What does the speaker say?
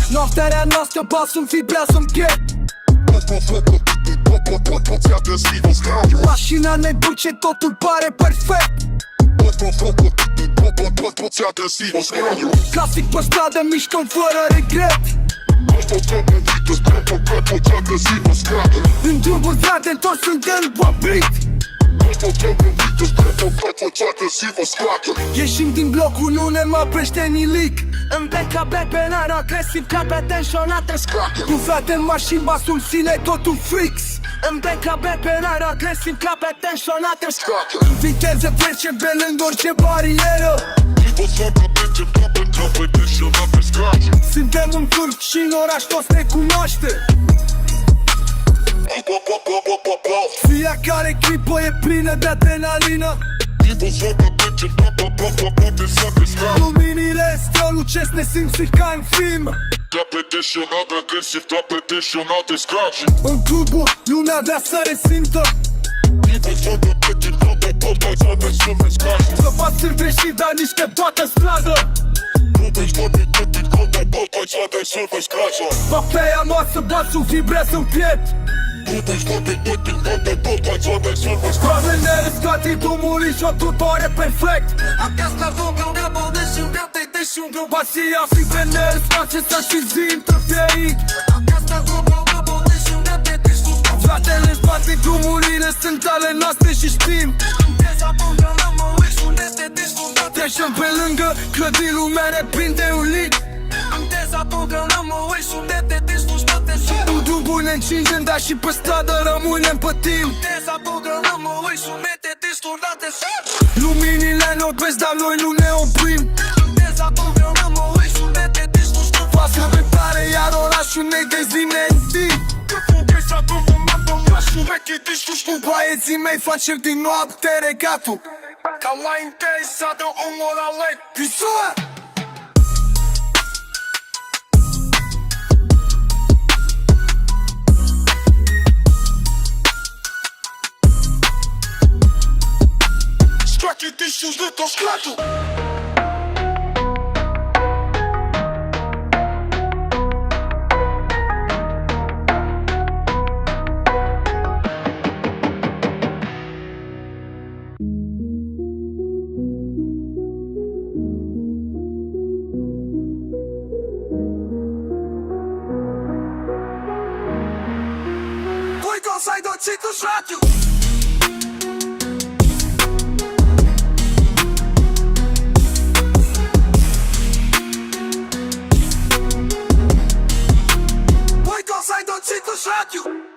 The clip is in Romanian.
Noaptea rea noastră, basul vibrează-n piept. Mașina ne duce, totul pare perfect. Clasic pe stradă, mișcăm fără regret. În drumul vrate, toți suntem oprit. Ieșim din blocul, nu ne mai oprește nimic. În BKB penal agresiv, ca pe tensionate scracă. Cu frate în mașini, basul sine, totul fix. În BKB penal agresiv, ca pe tensionate scracă. Viteză trece pe lângă orice barieră. Suntem un turc și în oraș toți ne cunoaște. Fiecare clipă e plină de adrenalină. Luminile strălucesc, ne simți ca în film. În clubul, lumea vrea să resimtă. Să faci greșit, dar nici pe toată stradă. Bafeia noastră, basul vibrează-n piept. Scoarele scate, drumul și-o tutore perfect. Basia fibrenele face să-și zintă feit. Fratele-și bate drumurile, sunt ale noastre și știm. Trecem pe lângă clădiri, lumea ne prinde un lit. În drumul ne încingem, dar și pe stradă rămânem pe timp. Luminile ne opresc, dar noi nu ne oprim. Pasă pe tare, iar orașul ne dezime în timp. Cu băieții mei facem din noapte regatul. Ca la interesată omul aleg Pisoa! Straki tissues de to sklatu. Sai do Tito Shatu. Sai do Tito Shatu.